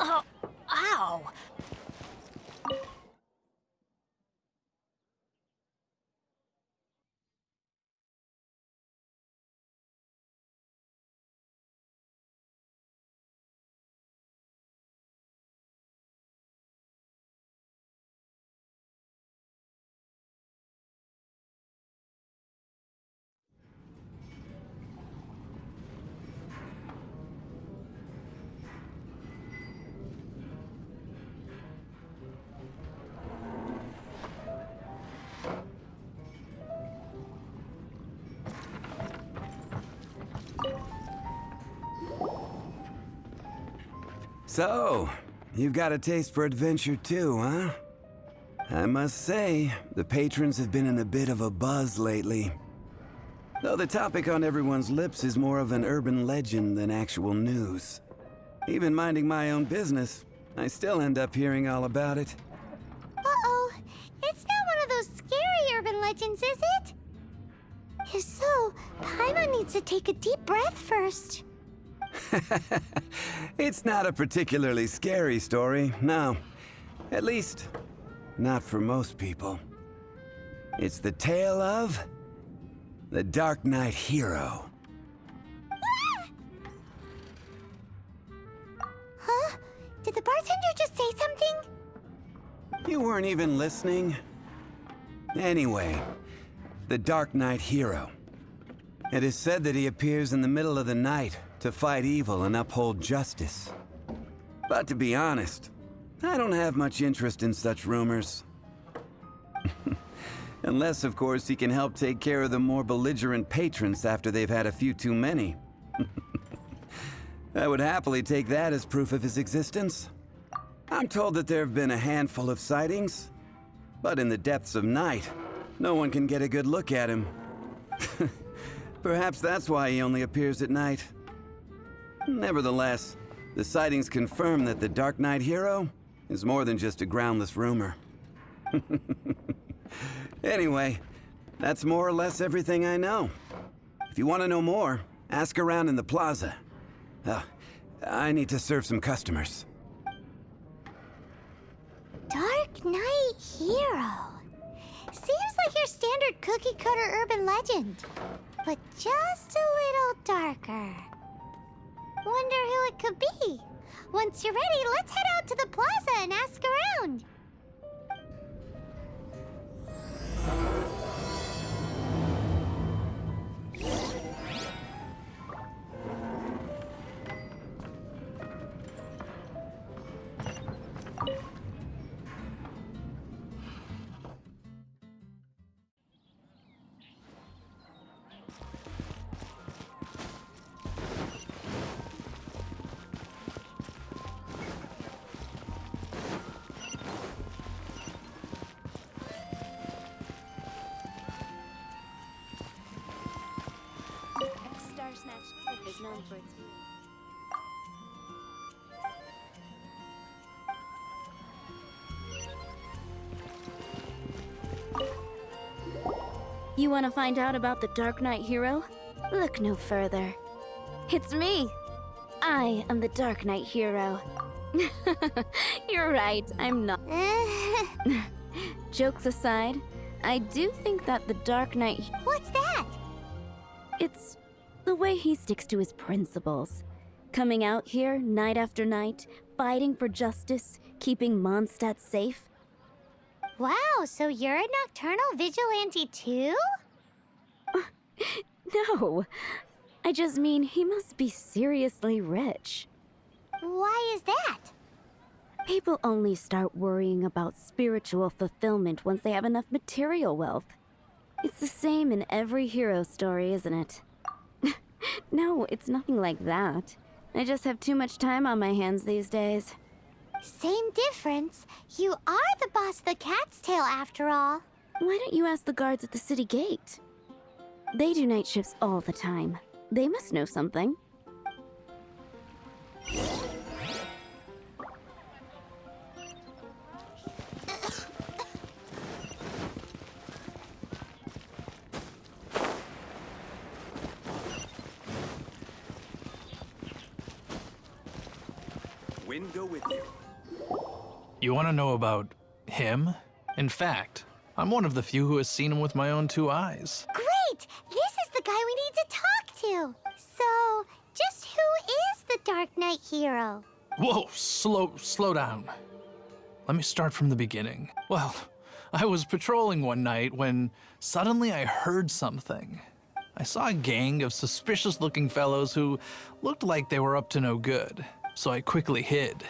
Oh, ow! So, you've got a taste for adventure too, huh? I must say, the patrons have been in a bit of a buzz lately. Though the topic on everyone's lips is more of an urban legend than actual news. Even minding my own business, I still end up hearing all about it. Uh-oh. It's not one of those scary urban legends, is it? If so, Paimon needs to take a deep breath first. It's not a particularly scary story, no. At least, not for most people. It's the tale of the Dark Knight Hero. Huh? Did the bartender just say something? You weren't even listening? Anyway, the Dark Knight Hero. It is said that he appears in the middle of the night to fight evil and uphold justice. But to be honest, I don't have much interest in such rumors. Unless, of course, he can help take care of the more belligerent patrons after they've had a few too many. I would happily take that as proof of his existence. I'm told that there have been a handful of sightings, but in the depths of night, no one can get a good look at him. Perhaps that's why he only appears at night. Nevertheless, the sightings confirm that the Dark Knight Hero is more than just a groundless rumor. Anyway, that's more or less everything I know. If you want to know more, ask around in the plaza. I need to serve some customers. Dark Knight Hero. Seems like your standard cookie-cutter urban legend, but just a little darker. Wonder who it could be. Once you're ready, let's head out to the plaza and ask around. Is known for its You want to find out about the Dark Knight Hero? Look no further. It's me! I am the Dark Knight Hero. You're right, I'm not. Jokes aside, I do think that the Dark Knight... What's that? It's the way he sticks to his principles. Coming out here night after night, fighting for justice, keeping Mondstadt safe. Wow, so you're a nocturnal vigilante too? No, I just mean he must be seriously rich. Why is that? People only start worrying about spiritual fulfillment once they have enough material wealth. It's the same in every hero story, isn't it? No, it's nothing like that. I just have too much time on my hands these days. Same difference. You are the boss of the Cat's Tail after all. Why don't you ask the guards at the city gate? They do night shifts all the time. They must know something. Wind go with you. You want to know about him? In fact, I'm one of the few who has seen him with my own 2 eyes. Great! This is the guy we need to talk to. So, just who is the Dark Knight hero? Whoa, slow down. Let me start from the beginning. Well, I was patrolling one night when suddenly I heard something. I saw a gang of suspicious-looking fellows who looked like they were up to no good, so I quickly hid.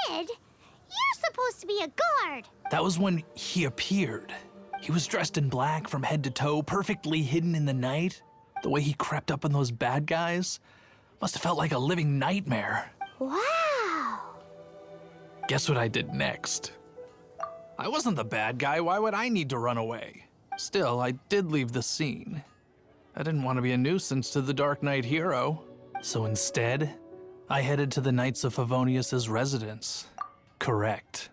Hid? You're supposed to be a guard. That was when he appeared. He was dressed in black from head to toe, perfectly hidden in the night. The way he crept up on those bad guys must have felt like a living nightmare. Wow. Guess what I did next? I wasn't the bad guy. Why would I need to run away? Still, I did leave the scene. I didn't want to be a nuisance to the Dark Knight hero. So instead, I headed to the Knights of Favonius's residence. Correct.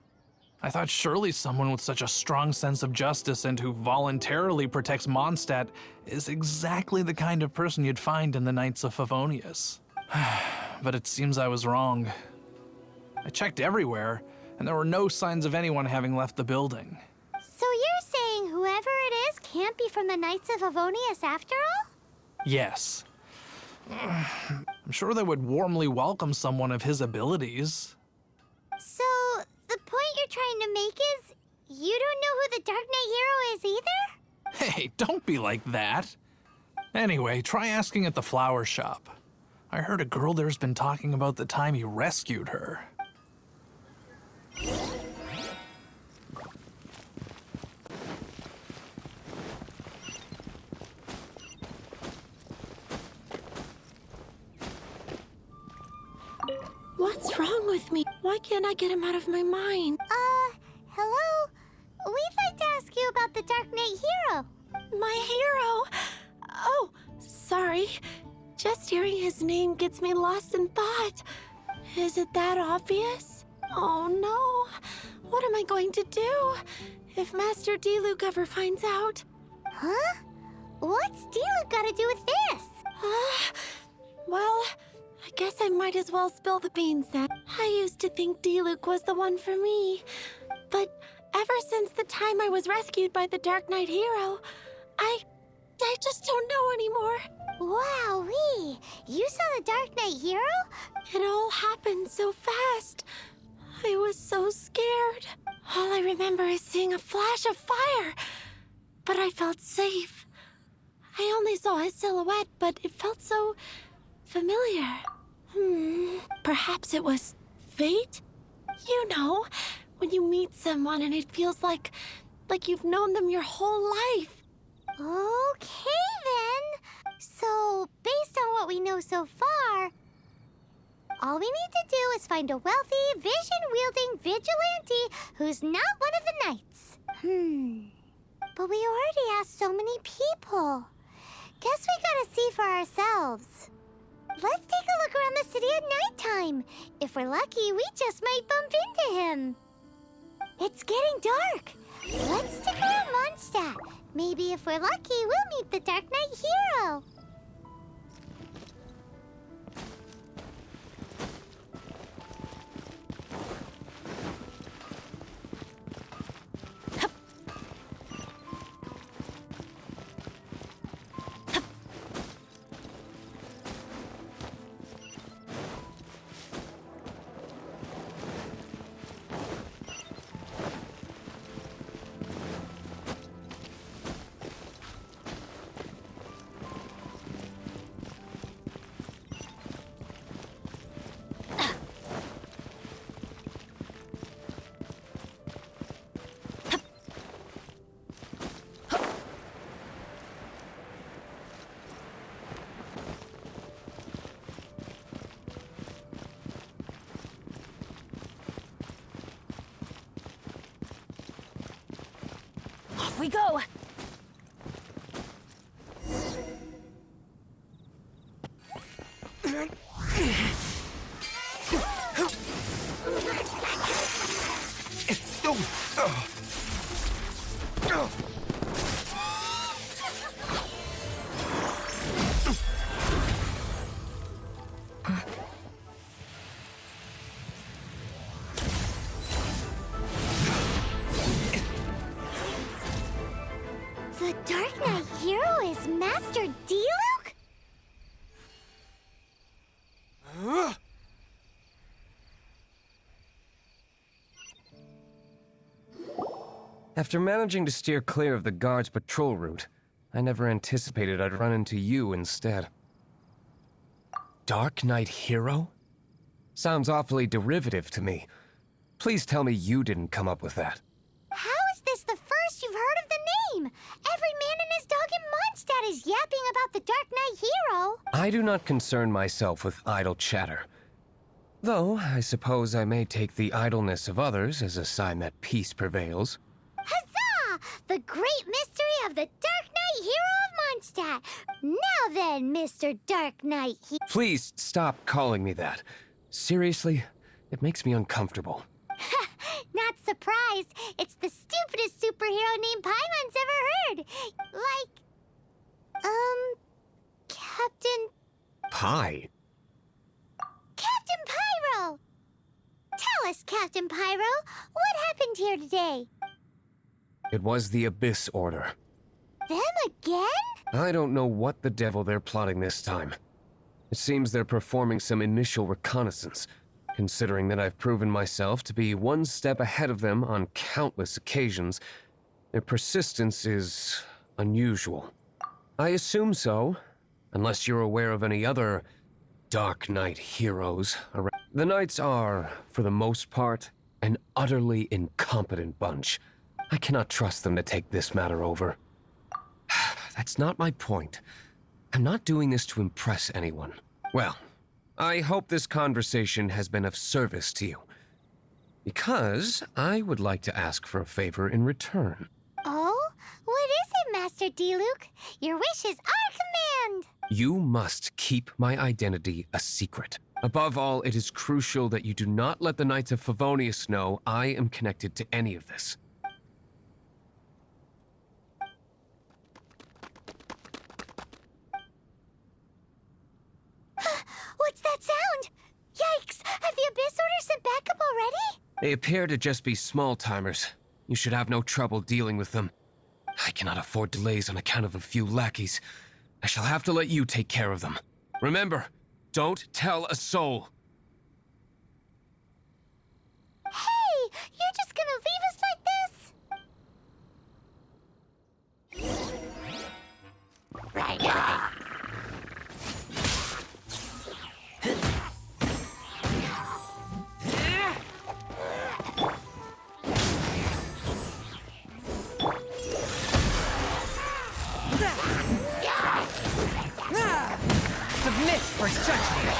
I thought surely someone with such a strong sense of justice and who voluntarily protects Mondstadt is exactly the kind of person you'd find in the Knights of Favonius. But it seems I was wrong. I checked everywhere, and there were no signs of anyone having left the building. So you're saying whoever it is can't be from the Knights of Favonius after all? Yes. I'm sure they would warmly welcome someone of his abilities. So, the point you're trying to make is you don't know who the Dark Knight hero is either? Hey, don't be like that. Anyway, try asking at the flower shop. I heard a girl there's been talking about the time he rescued her. What's wrong with me? Why can't I get him out of my mind? Hello? We'd like to ask you about the Dark Knight hero. My hero! Oh, sorry. Just hearing his name gets me lost in thought. Is it that obvious? Oh no. What am I going to do if Master Diluc ever finds out? Huh? What's Diluc got to do with this? Well, I guess I might as well spill the beans then. I used to think Diluc was the one for me. But ever since the time I was rescued by the Dark Knight hero, I just don't know anymore. Wowee! You saw the Dark Knight hero? It all happened so fast. I was so scared. All I remember is seeing a flash of fire. But I felt safe. I only saw his silhouette, but it felt so familiar. Perhaps it was fate? You know, when you meet someone and it feels like you've known them your whole life. Okay then. So, based on what we know so far, all we need to do is find a wealthy, vision-wielding vigilante who's not one of the knights. But we already asked so many people. Guess we gotta see for ourselves. Let's take a look around the city at nighttime. If we're lucky, we just might bump into him. It's getting dark. Let's stick around Mondstadt. Maybe if we're lucky, we'll meet the Dark Knight hero. Off we go! After managing to steer clear of the guards' patrol route, I never anticipated I'd run into you instead. Dark Knight Hero? Sounds awfully derivative to me. Please tell me you didn't come up with that. How is this the first you've heard of the name? Every man and his dog in Mondstadt is yapping about the Dark Knight Hero. I do not concern myself with idle chatter. Though, I suppose I may take the idleness of others as a sign that peace prevails. Huzzah! The great mystery of the Dark Knight Hero of Mondstadt. Now then, Mr. Dark Knight Please stop calling me that. Seriously, it makes me uncomfortable. Not surprised. It's the stupidest superhero name Paimon's ever heard. Captain... Pie? Captain Pyro! Tell us, Captain Pyro, what happened here today? It was the Abyss Order. Them again? I don't know what the devil they're plotting this time. It seems they're performing some initial reconnaissance, considering that I've proven myself to be one step ahead of them on countless occasions. Their persistence is unusual. I assume so, unless you're aware of any other Dark Knight heroes around. The Knights are, for the most part, an utterly incompetent bunch. I cannot trust them to take this matter over. That's not my point. I'm not doing this to impress anyone. Well, I hope this conversation has been of service to you. Because I would like to ask for a favor in return. Oh? What is it, Master Diluc? Your wish is our command! You must keep my identity a secret. Above all, it is crucial that you do not let the Knights of Favonius know I am connected to any of this. What's that sound? Yikes! Have the Abyss Order sent backup already? They appear to just be small-timers. You should have no trouble dealing with them. I cannot afford delays on account of a few lackeys. I shall have to let you take care of them. Remember, don't tell a soul. Hey! You're just gonna leave us like this? Submit for judgment!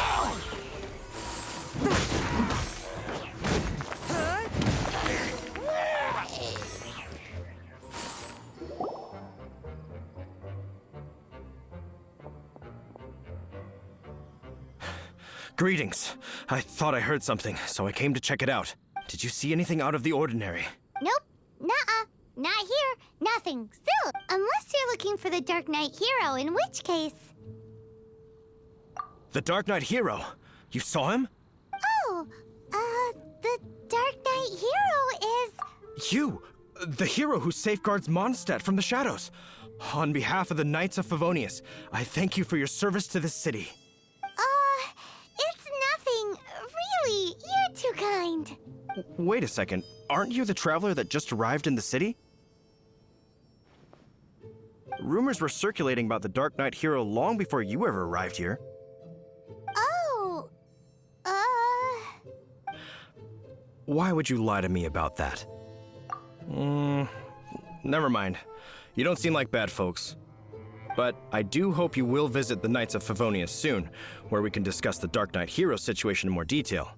Greetings. I thought I heard something, so I came to check it out. Did you see anything out of the ordinary? Nope. Nuh-uh. Not here. Nothing. Still, unless you're looking for the Dark Knight Hero, in which case... The Dark Knight Hero? You saw him? Oh, the Dark Knight Hero is... You! The hero who safeguards Mondstadt from the shadows. On behalf of the Knights of Favonius, I thank you for your service to this city. It's nothing. Really, you're too kind. Wait a second. Aren't you the traveler that just arrived in the city? Rumors were circulating about the Dark Knight Hero long before you ever arrived here. Oh, Why would you lie to me about that? Never mind. You don't seem like bad folks. But I do hope you will visit the Knights of Favonius soon, where we can discuss the Dark Knight Hero situation in more detail.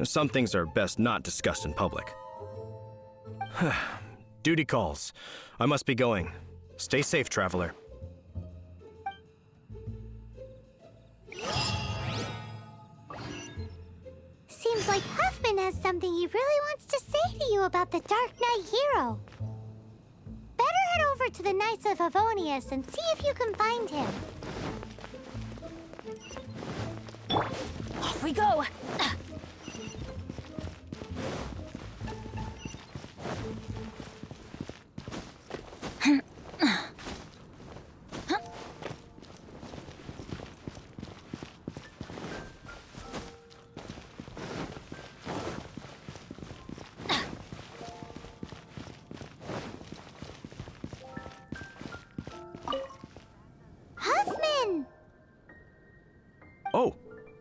Some things are best not discussed in public. Duty calls. I must be going. Stay safe, traveler. seems like Huffman has something he really wants to say to you about the Dark Knight Hero. Better head over to the Knights of Favonius and see if you can find him. Off we go!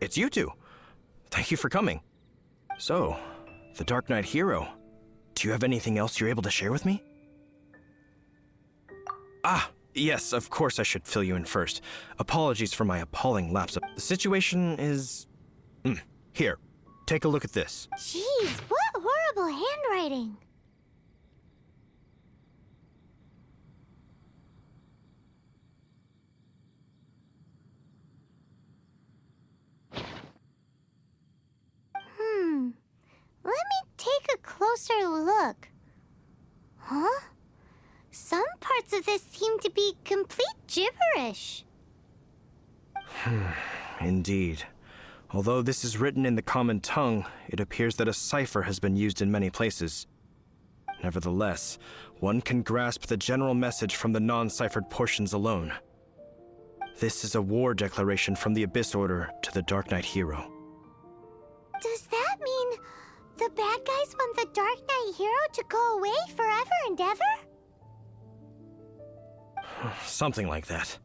it's you two. Thank you for coming. So, the Dark Knight hero. Do you have anything else you're able to share with me? Ah, yes, of course I should fill you in first. Apologies for my appalling lapse. The situation is... Here, take a look at this. Jeez, what horrible handwriting. Let me take a closer look. Huh? Some parts of this seem to be complete gibberish. Indeed. Although this is written in the common tongue, it appears that a cipher has been used in many places. Nevertheless, one can grasp the general message from the non-ciphered portions alone. This is a war declaration from the Abyss Order to the Dark Knight hero. Does that mean the bad guys want the Dark Knight hero to go away forever and ever? Something like that.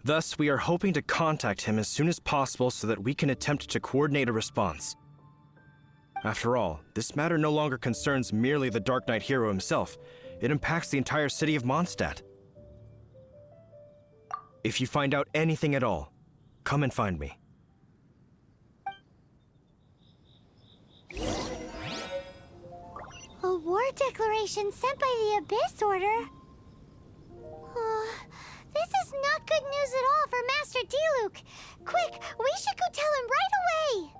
Thus, we are hoping to contact him as soon as possible so that we can attempt to coordinate a response. After all, this matter no longer concerns merely the Dark Knight hero himself. It impacts the entire city of Mondstadt. If you find out anything at all, come and find me. A war declaration sent by the Abyss Order? This is not good news at all for Master Diluc. Quick, we should go tell him right away!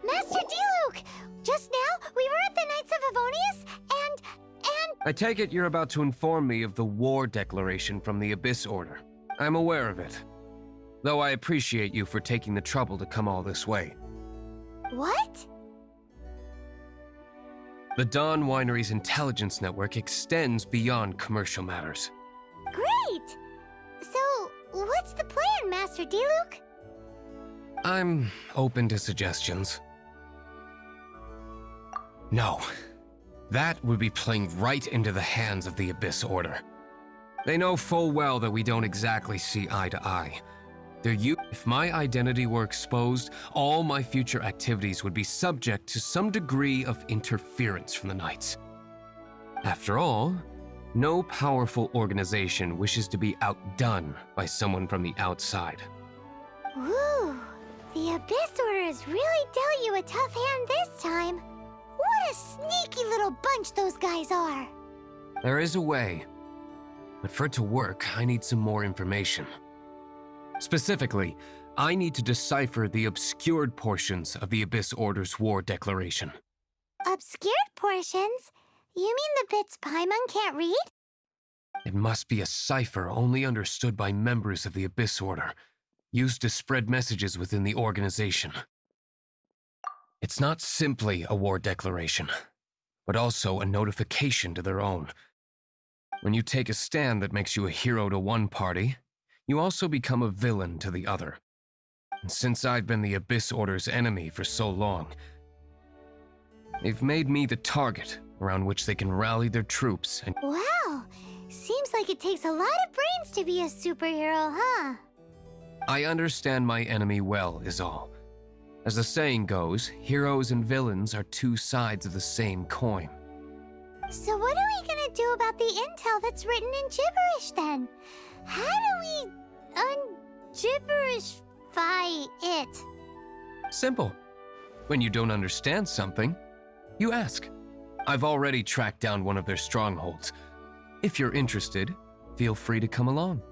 Master Diluc! Just now, we were at the Knights of Favonius, and... I take it you're about to inform me of the war declaration from the Abyss Order. I'm aware of it. Though I appreciate you for taking the trouble to come all this way. What? The Dawn Winery's intelligence network extends beyond commercial matters. Great! So, what's the plan, Master Diluc? I'm open to suggestions. No. That would be playing right into the hands of the Abyss Order. They know full well that we don't exactly see eye to eye. If my identity were exposed, all my future activities would be subject to some degree of interference from the Knights. After all, no powerful organization wishes to be outdone by someone from the outside. Ooh, the Abyss Order has really dealt you a tough hand this time. What a sneaky little bunch those guys are. There is a way, but for it to work, I need some more information. Specifically, I need to decipher the obscured portions of the Abyss Order's war declaration. Obscured portions? You mean the bits Paimon can't read? It must be a cipher only understood by members of the Abyss Order, used to spread messages within the organization. It's not simply a war declaration, but also a notification to their own. When you take a stand that makes you a hero to one party, you also become a villain to the other. And since I've been the Abyss Order's enemy for so long, they've made me the target around which they can rally their troops and Wow, seems like it takes a lot of brains to be a superhero, huh? I understand my enemy well, is all. As the saying goes, heroes and villains are two sides of the same coin. So what are we gonna do about the intel that's written in gibberish then? How do we un-gibberishify it? Simple. When you don't understand something, you ask. I've already tracked down one of their strongholds. If you're interested, feel free to come along.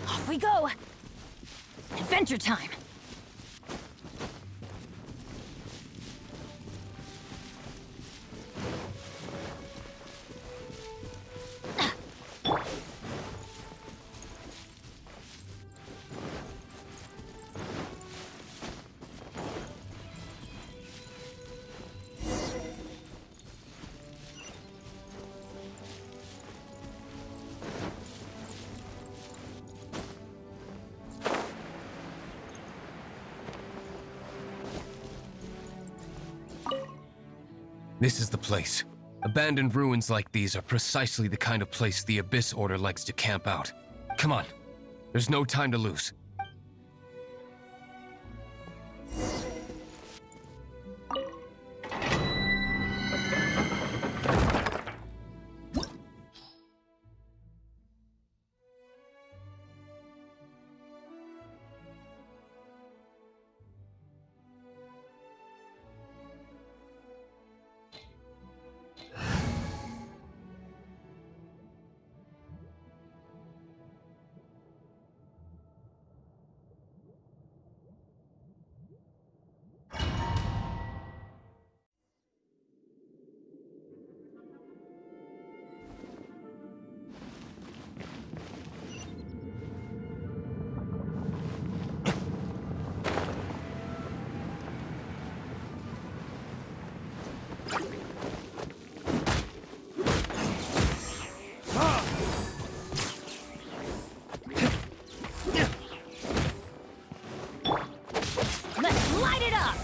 Off we go! Adventure time! This is the place. Abandoned ruins like these are precisely the kind of place the Abyss Order likes to camp out. Come on. There's no time to lose. Let's light it up!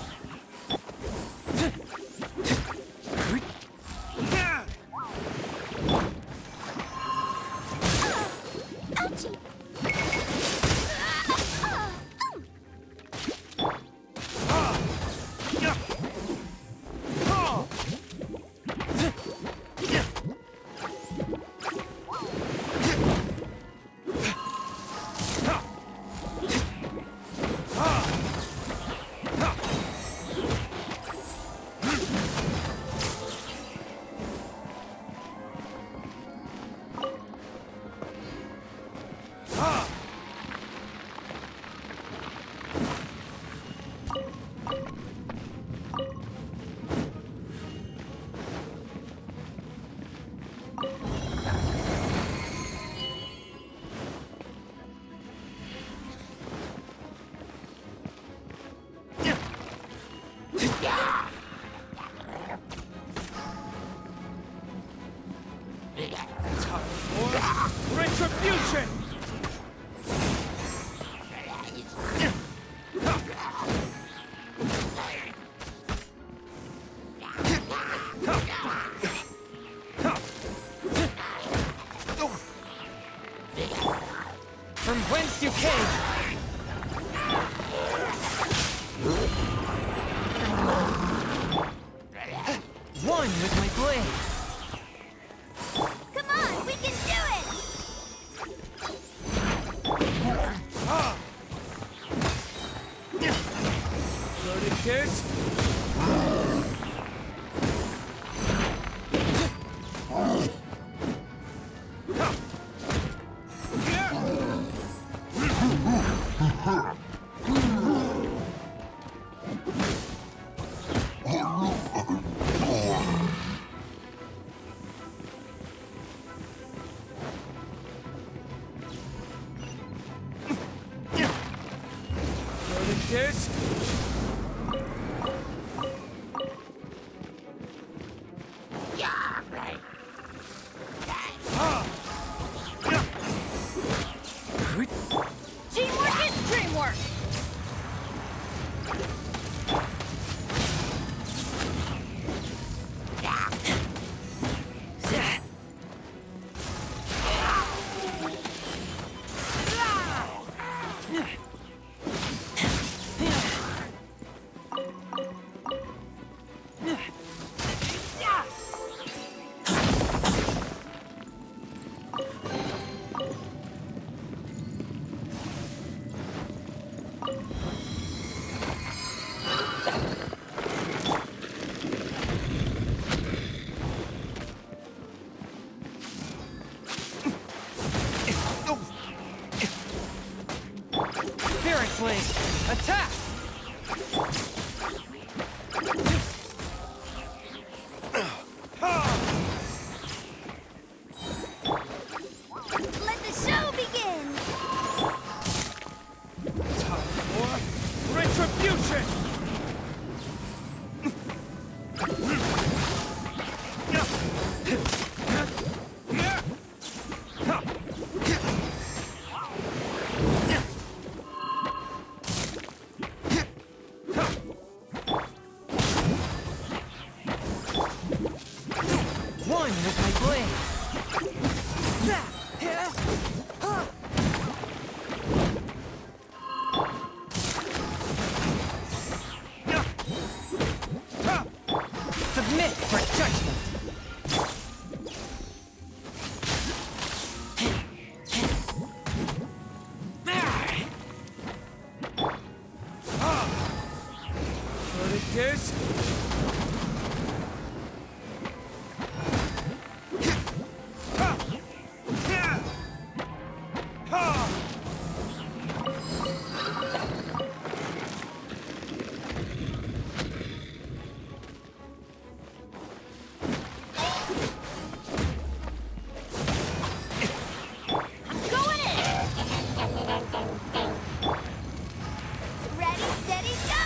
Retribution! From whence you came! One with my blade! Come on, we can do it! Loaded kids? directors! Teamwork is dreamwork! Attack! Let the show begin! Time for retribution! One with my blade! Submit for judgment! Predators! Going in! Ready, steady, go!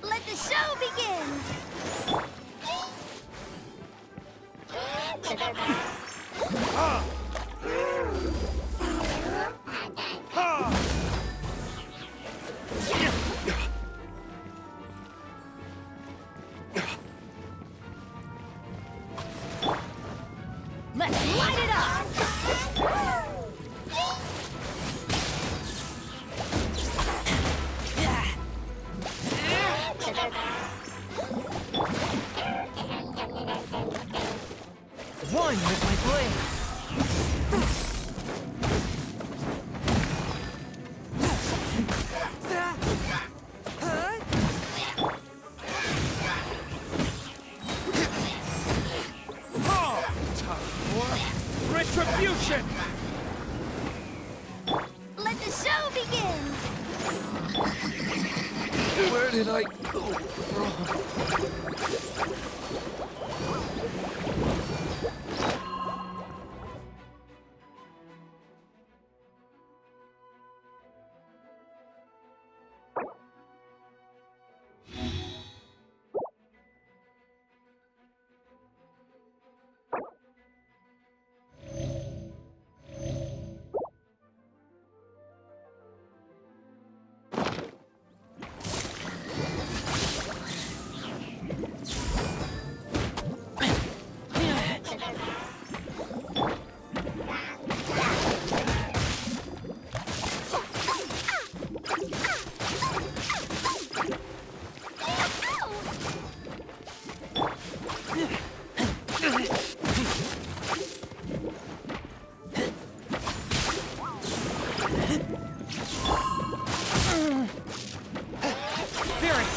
Let the show begin! Let's light it up! One with my blade! Time for retribution! Let the show begin! Where did I go wrong?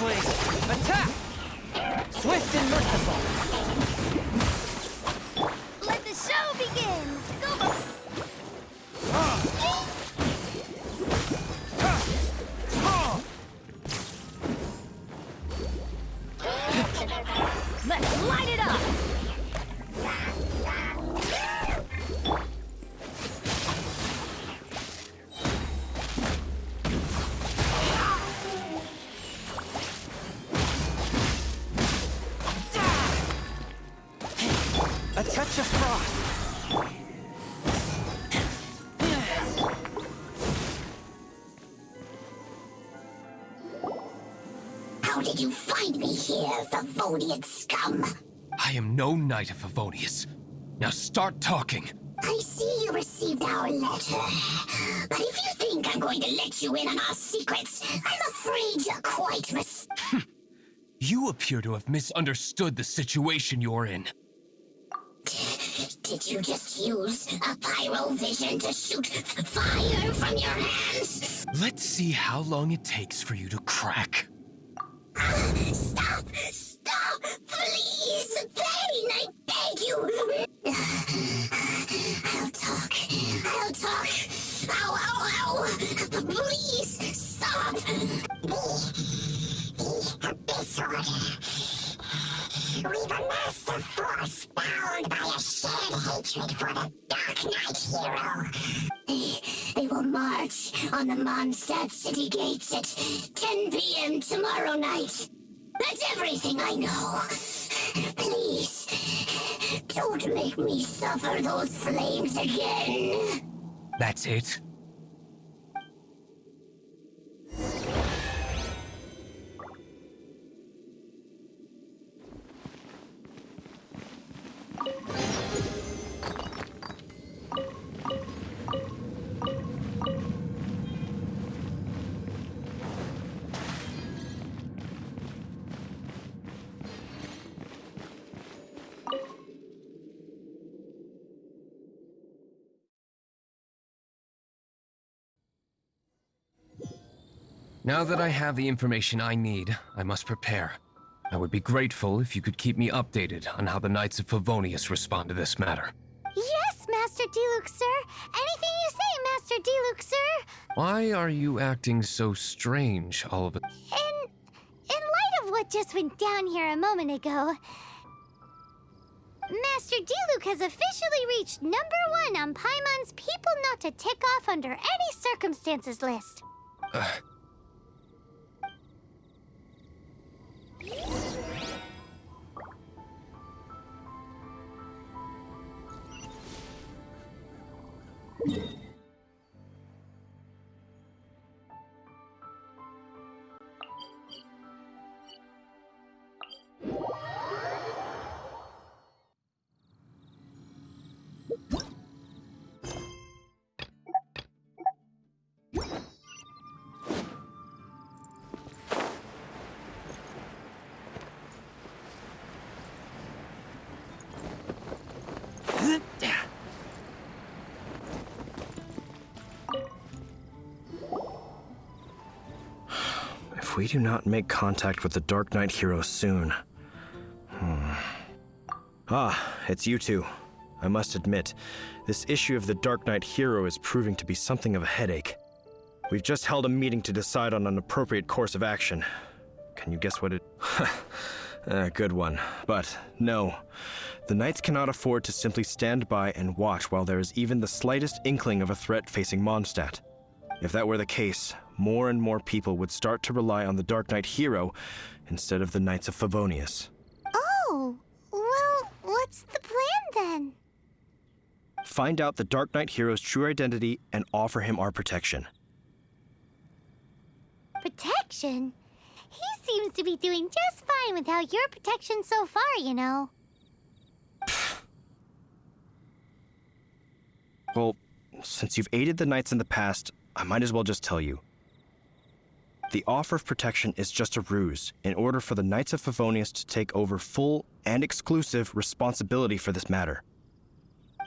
blade! Attack! Swift and merciful! Let the show begin! Go! Let's light it up! A touch of frost! How did you find me here, Favonian scum? I am no knight of Favonius. Now start talking. I see you received our letter. But if you think I'm going to let you in on our secrets, I'm afraid you're quite You appear to have misunderstood the situation you're in. Did you just use a pyrovision to shoot fire from your hands? Let's see how long it takes for you to crack. Stop! Stop! Please! Pain, I beg you! I'll talk. I'll talk. Ow, ow, ow! Please, stop! Disorder. We've amassed a force bound by a shared hatred for the Dark Knight hero. They will march on the Mondstadt city gates at 10 p.m. tomorrow night. That's everything I know. Please, don't make me suffer those flames again. That's it? Now that I have the information I need, I must prepare. I would be grateful if you could keep me updated on how the Knights of Favonius respond to this matter. Yes, Master Diluc, sir. Anything you say, Master Diluc, sir. Why are you acting so strange all of a... In light of what just went down here a moment ago, Master Diluc has officially reached #1 on Paimon's people not to tick off under any circumstances list. If we do not make contact with the Dark Knight hero soon... Ah, it's you two. I must admit, this issue of the Dark Knight hero is proving to be something of a headache. We've just held a meeting to decide on an appropriate course of action. Can you guess what it... good one. But no, the Knights cannot afford to simply stand by and watch while there is even the slightest inkling of a threat facing Mondstadt. If that were the case, more and more people would start to rely on the Dark Knight hero instead of the Knights of Favonius. Oh, well, what's the plan then? Find out the Dark Knight hero's true identity and offer him our protection. Protection? He seems to be doing just fine without your protection so far, you know. Well, since you've aided the Knights in the past, I might as well just tell you. The offer of protection is just a ruse in order for the Knights of Favonius to take over full and exclusive responsibility for this matter.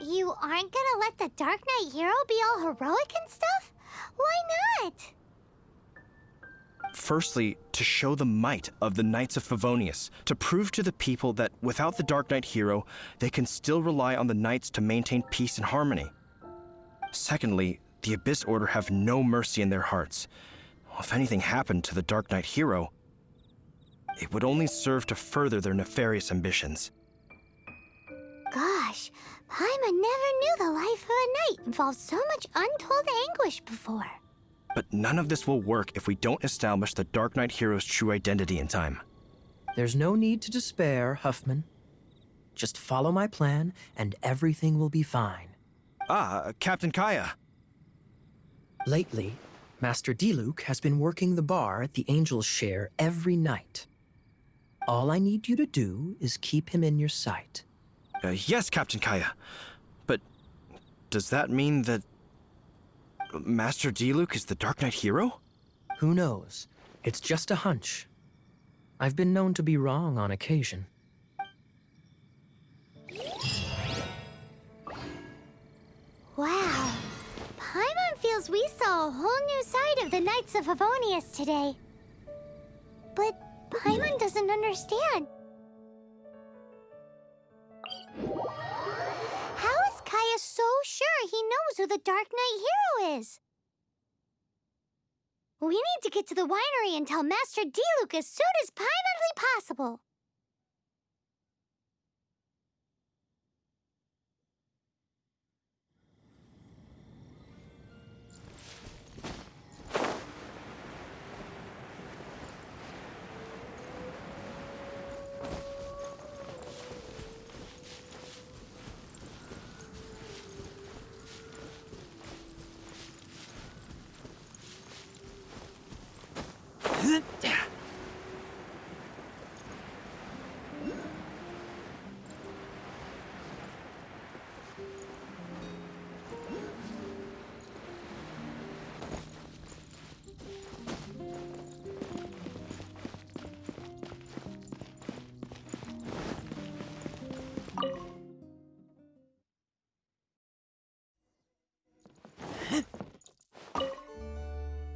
You aren't gonna let the Dark Knight hero be all heroic and stuff? Why not? Firstly, to show the might of the Knights of Favonius, to prove to the people that without the Dark Knight hero, they can still rely on the Knights to maintain peace and harmony. Secondly, the Abyss Order have no mercy in their hearts. If anything happened to the Dark Knight hero, it would only serve to further their nefarious ambitions. Gosh, Paimon never knew the life of a knight involved so much untold anguish before. But none of this will work if we don't establish the Dark Knight hero's true identity in time. There's no need to despair, Huffman. Just follow my plan, and everything will be fine. Ah, Captain Kaya. Lately, Master Diluc has been working the bar at the Angel's Share every night. All I need you to do is keep him in your sight. Yes, Captain Kaya. But does that mean that Master Diluc is the Dark Knight hero? Who knows? It's just a hunch. I've been known to be wrong on occasion. Wow. Paimon feels we saw a whole new side of the Knights of Favonius today. But Paimon doesn't understand. How is Kaya so sure he knows who the Dark Knight hero is? We need to get to the winery and tell Master Diluc as soon as Paimonly possible.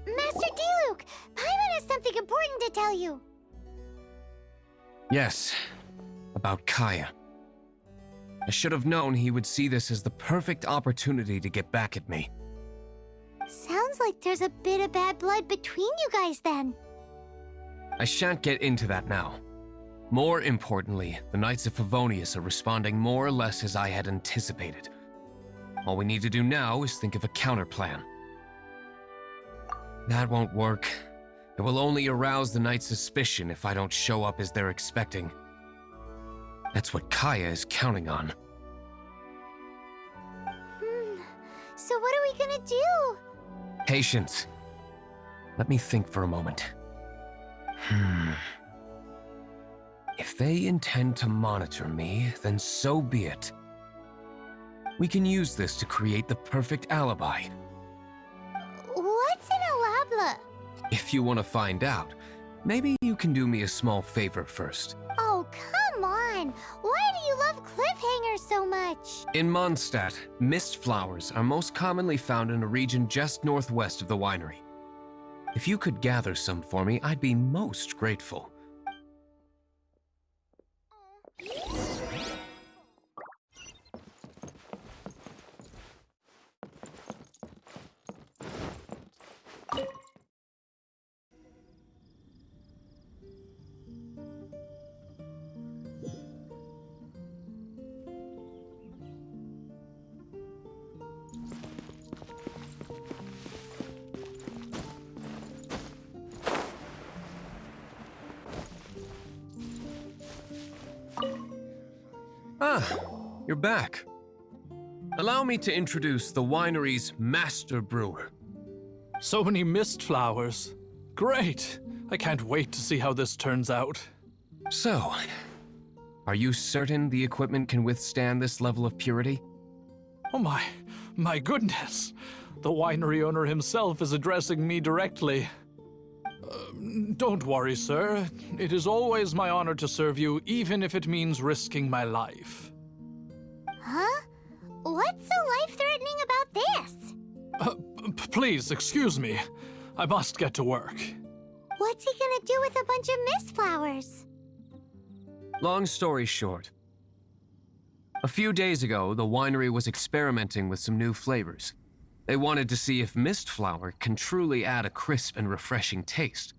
Master Diluc, Paimon has something important to tell you. Yes, about Kaya. I should have known he would see this as the perfect opportunity to get back at me. Sounds like there's a bit of bad blood between you guys then. I shan't get into that now. More importantly, the Knights of Favonius are responding more or less as I had anticipated. All we need to do now is think of a counterplan. That won't work. It will only arouse the Knights' suspicion if I don't show up as they're expecting. That's what Kaya is counting on. So what are we gonna do? Patience. Let me think for a moment. If they intend to monitor me, then so be it. We can use this to create the perfect alibi. What's an alabla? If you want to find out, maybe you can do me a small favor first. Oh, come on! Why do you love cliffhangers so much? In Mondstadt, mist flowers are most commonly found in a region just northwest of the winery. If you could gather some for me, I'd be most grateful. Ah, you're back. Allow me to introduce the winery's master brewer. So many mist flowers. Great! I can't wait to see how this turns out. So, are you certain the equipment can withstand this level of purity? Oh my goodness! The winery owner himself is addressing me directly. Don't worry, sir. It is always my honor to serve you, even if it means risking my life. Huh? What's so life-threatening about this? Please, excuse me. I must get to work. What's he gonna do with a bunch of mist flowers? Long story short, a few days ago, the winery was experimenting with some new flavors. They wanted to see if mist flower can truly add a crisp and refreshing taste.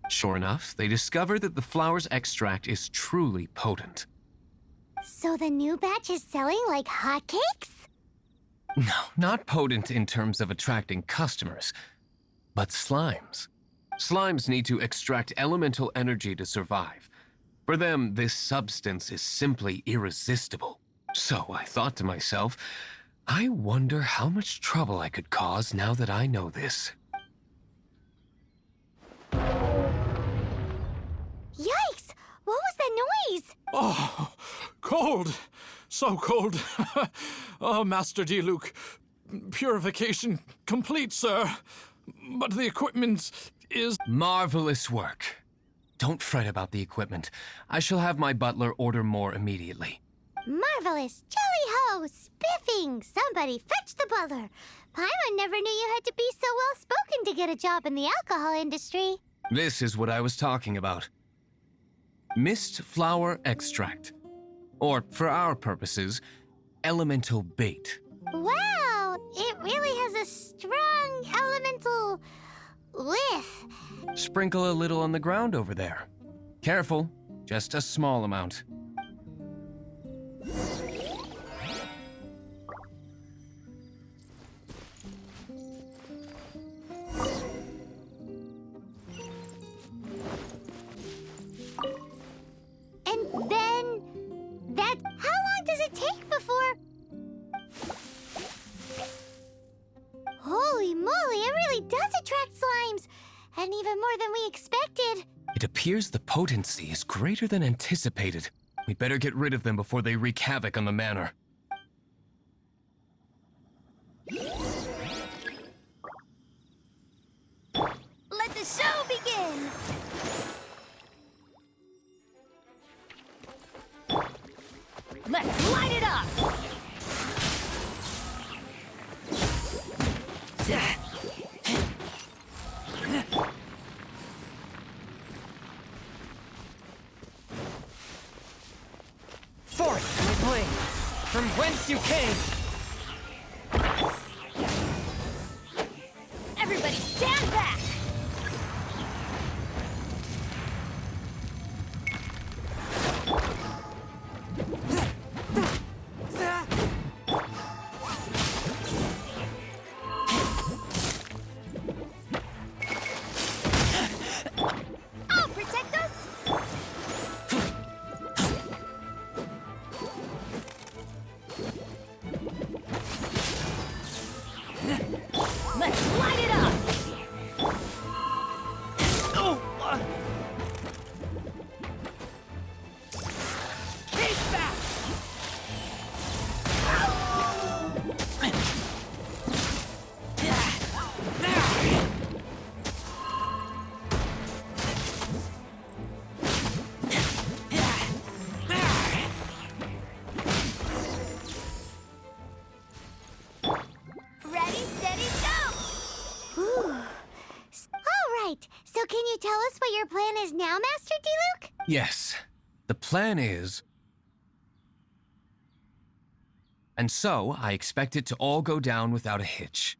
Sure enough, they discovered that the flower's extract is truly potent. So the new batch is selling like hotcakes? No, not potent in terms of attracting customers, but slimes. Slimes need to extract elemental energy to survive. For them, this substance is simply irresistible. So I thought to myself, I wonder how much trouble I could cause now that I know this. Yikes! What was that noise? Oh, cold. So cold. Oh, Master Diluc. Purification complete, sir. But the equipment is... Marvelous work. Don't fret about the equipment. I shall have my butler order more immediately. Marvelous! Jolly-ho! Spiffing! Somebody fetch the butler! Paimon never knew you had to be so well-spoken to get a job in the alcohol industry. This is what I was talking about. Mist flower extract. Or, for our purposes, elemental bait. Wow! It really has a strong elemental whiff. Sprinkle a little on the ground over there. Careful, just a small amount. And then... How long does it take before... Holy moly, it really does attract slimes! And even more than we expected. It appears the potency is greater than anticipated. We'd better get rid of them before they wreak havoc on the manor. Let the show begin! Let's light it up! Forth, my blade, from whence you came! Everybody stand back! I'll protect us! Let's light it up! Keep back! Ready, steady, go! Ooh. All right, so can you tell us what your plan is now, Master Diluc? Yes, the plan is... And so, I expect it to all go down without a hitch.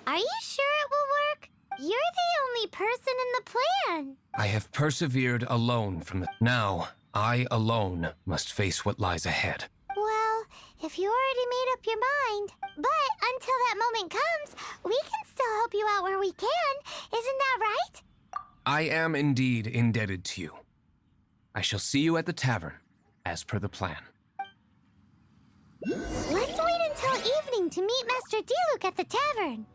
Are you sure it will work? You're the only person in the plan. I have persevered alone from the... Now, I alone must face what lies ahead. Well, if you already made up your mind. But until that moment comes, we can still help you out where we can. Isn't that right? I am indeed indebted to you. I shall see you at the tavern, as per the plan. Let's wait until evening to meet Master Diluc at the tavern.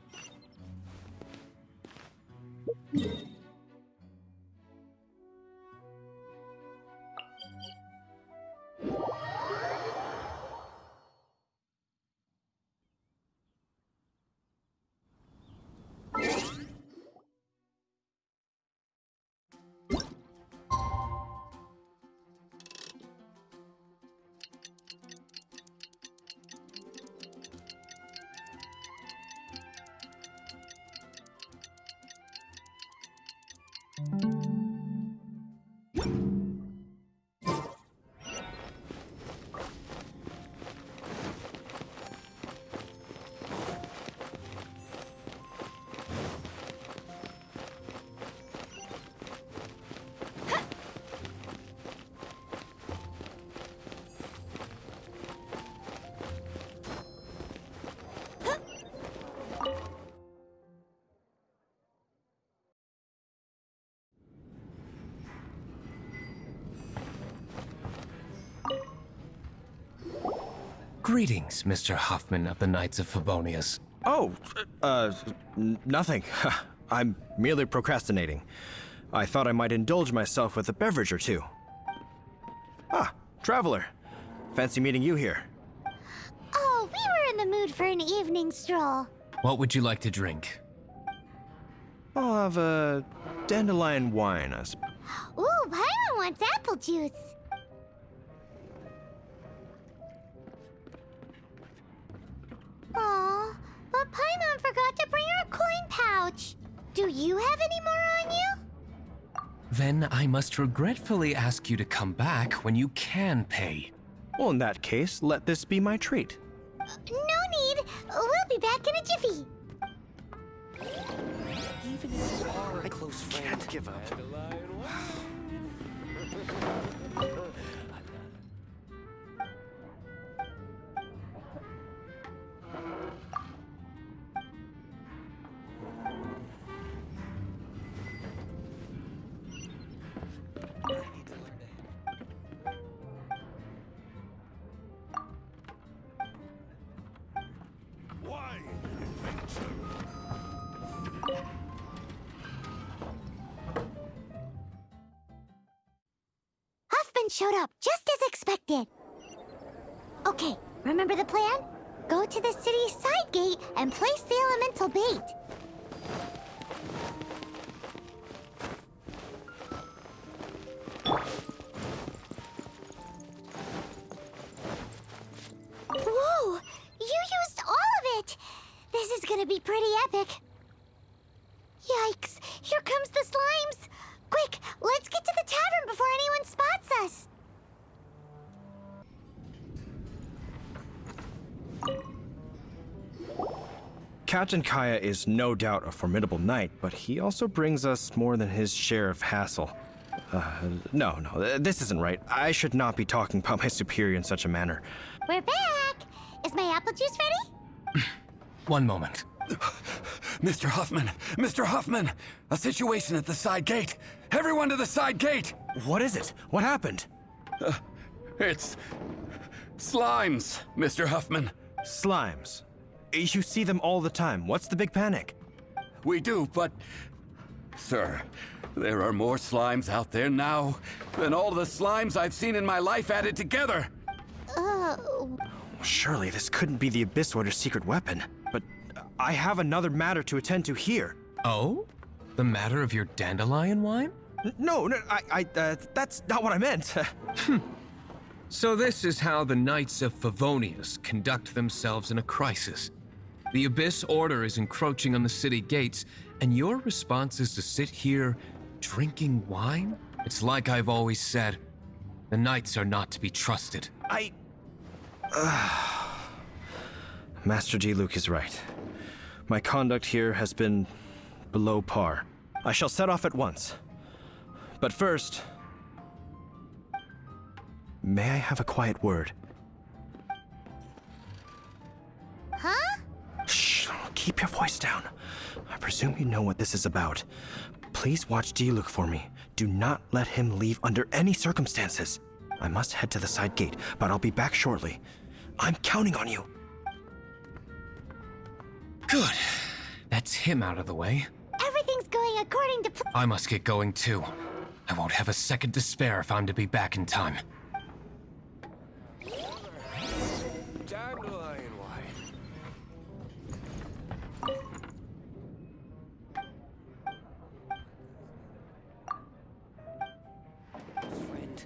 Greetings, Mr. Huffman of the Knights of Favonius. Oh, nothing. I'm merely procrastinating. I thought I might indulge myself with a beverage or two. Ah, traveler. Fancy meeting you here. Oh, we were in the mood for an evening stroll. What would you like to drink? I'll have a dandelion wine, I suppose. Ooh, Paimon wants apple juice. Aw, but Paimon forgot to bring her coin pouch. Do you have any more on you? Then I must regretfully ask you to come back when you can pay. Well, in that case, let this be my treat. No need. We'll be back in a jiffy. Even if you are a close friend, Can't give up. Huffman showed up just as expected. Okay, remember the plan? Go to the city's side gate and place the elemental bait. Whoa! You used all of it! This is gonna be pretty epic. Yikes! Here comes the slimes! Quick, let's get to the tavern before anyone spots us! Captain Kaya is no doubt a formidable knight, but he also brings us more than his share of hassle. No, this isn't right. I should not be talking about my superior in such a manner. We're back! Is my apple juice ready? One moment. Mr. Huffman! Mr. Huffman! A situation at the side gate! Everyone to the side gate! What is it? What happened? It's slimes, Mr. Huffman. Slimes. You see them all the time. What's the big panic? We do, but... Sir, there are more slimes out there now than all the slimes I've seen in my life added together. Surely this couldn't be the Abyss Order's secret weapon. But I have another matter to attend to here. Oh? The matter of your dandelion wine? No, that's not what I meant. So this is how the Knights of Favonius conduct themselves in a crisis. The Abyss Order is encroaching on the city gates, and your response is to sit here drinking wine? It's like I've always said, the Knights are not to be trusted. Master Diluc is right. My conduct here has been below par. I shall set off at once. But first, may I have a quiet word? Huh? Shh, keep your voice down. I presume you know what this is about. Please watch Diluc for me. Do not let him leave under any circumstances. I must head to the side gate, but I'll be back shortly. I'm counting on you. Good. That's him out of the way. Everything's going according to plan. I must get going too. I won't have a second to spare if I'm to be back in time. dandelion wine. Friend.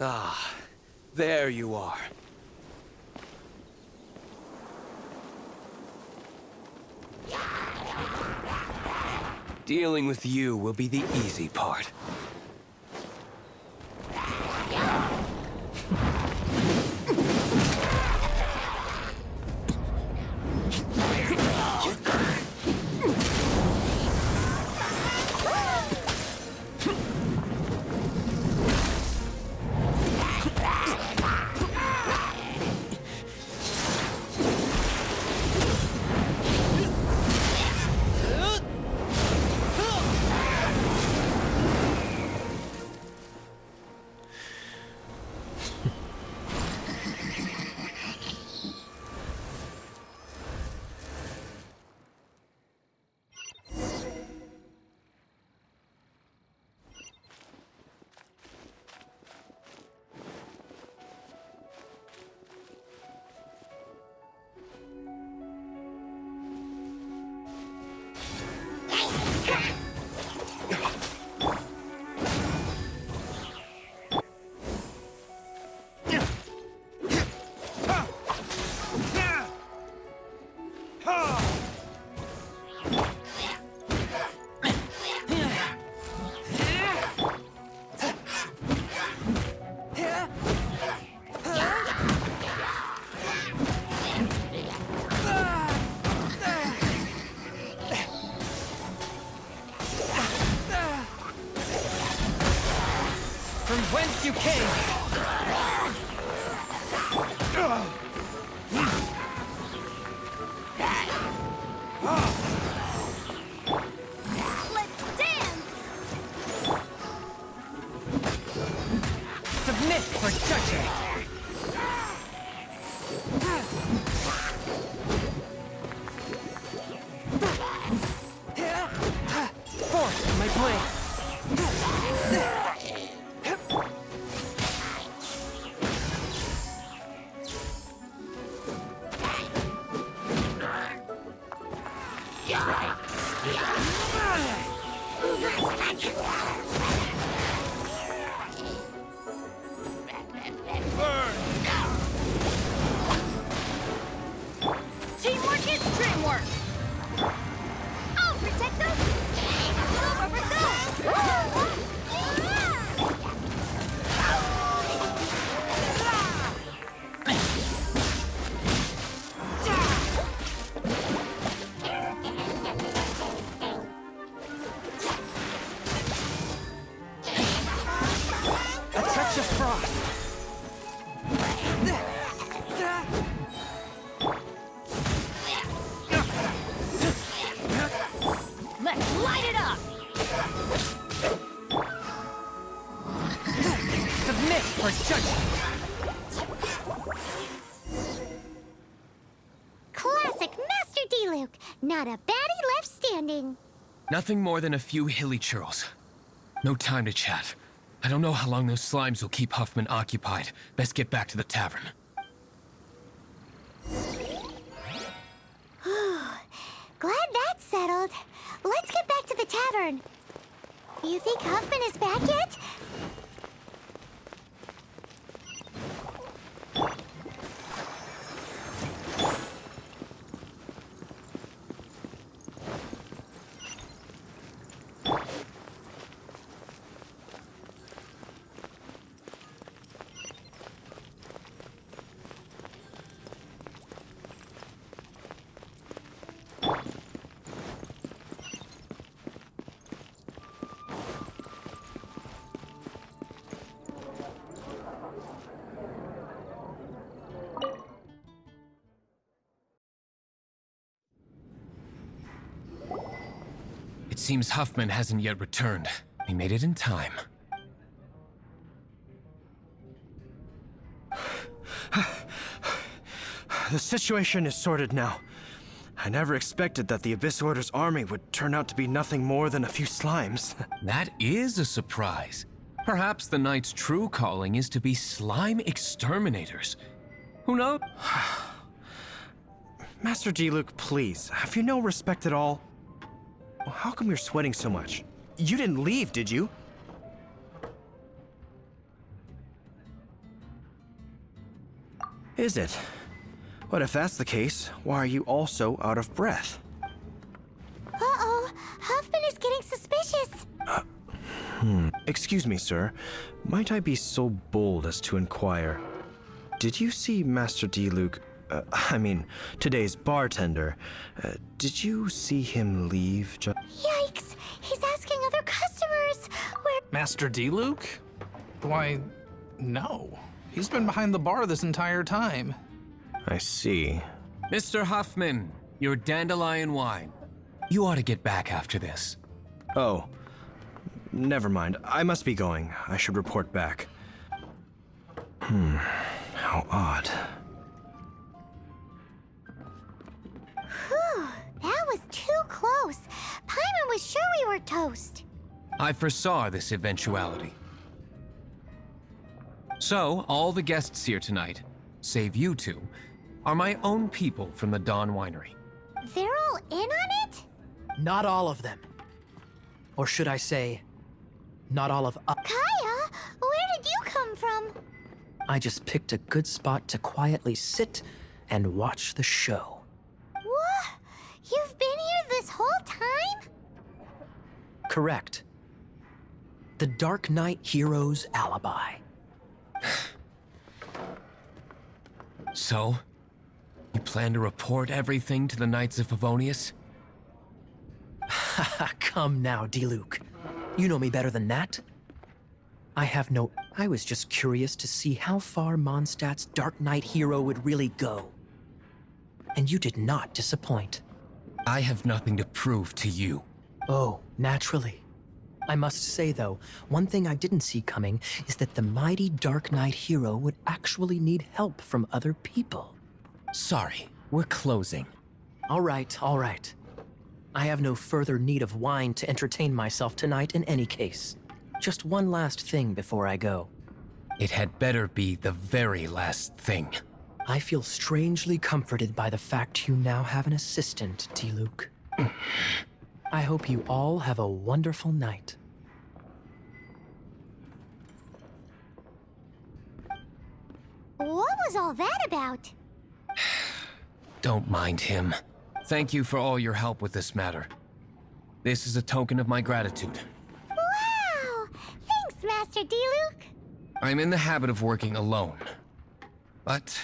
Ah, there you are. Dealing with you will be the easy part. whence you came! Let's dance! Submit for judgment! Force my blade! Teamwork is dreamwork! I'll protect us! Go, go, go! A touch of frost! Let's light it up! Submit for judgment! Classic Master Diluc. Not a baddie left standing. Nothing more than a few hilly churls. No time to chat. I don't know how long those slimes will keep Huffman occupied. Best get back to the tavern. Glad that's settled. Let's get back to the tavern. You think Huffman is back yet? It seems Huffman hasn't yet returned. We made it in time. The situation is sorted now. I never expected that the Abyss Order's army would turn out to be nothing more than a few slimes. That is a surprise. Perhaps the Knight's true calling is to be slime exterminators. Who knows? Master Diluc, please, have you no respect at all? Well, how come you're sweating so much? You didn't leave, did you? Is it? But if that's the case, why are you also out of breath? Uh-oh. Huffman is getting suspicious. Excuse me, sir. Might I be so bold as to inquire? Did you see Master Diluc, today's bartender? Did you see him leave Yikes. He's asking other customers where... Master Diluc? Why, no. He's been behind the bar this entire time. I see. Mr. Huffman, your dandelion wine. You ought to get back after this. Oh. Never mind. I must be going. I should report back. How odd. Whew. That was too close. Paimon was sure we were toast. I foresaw this eventuality. So, all the guests here tonight, save you two, are my own people from the Dawn Winery. They're all in on it? Not all of them. Or should I say, not all of us. Kaya, where did you come from? I just picked a good spot to quietly sit and watch the show. What? You've been here this whole time? Correct. The Dark Knight hero's alibi. So, you plan to report everything to the Knights of Favonius? Come now, Diluc. You know me better than that. I was just curious to see how far Mondstadt's Dark Knight hero would really go. And you did not disappoint. I have nothing to prove to you. Oh, naturally. I must say, though, one thing I didn't see coming is that the mighty Dark Knight hero would actually need help from other people. Sorry, we're closing. All right, all right. I have no further need of wine to entertain myself tonight in any case. Just one last thing before I go. It had better be the very last thing. I feel strangely comforted by the fact you now have an assistant, Diluc. I hope you all have a wonderful night. What was all that about? Don't mind him. Thank you for all your help with this matter. This is a token of my gratitude. Wow! Thanks, Master Diluc. I'm in the habit of working alone. But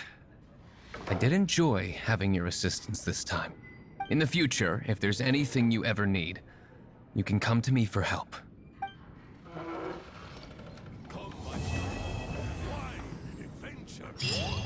I did enjoy having your assistance this time. In the future, if there's anything you ever need, you can come to me for help. Come, my friend. Wine and adventure.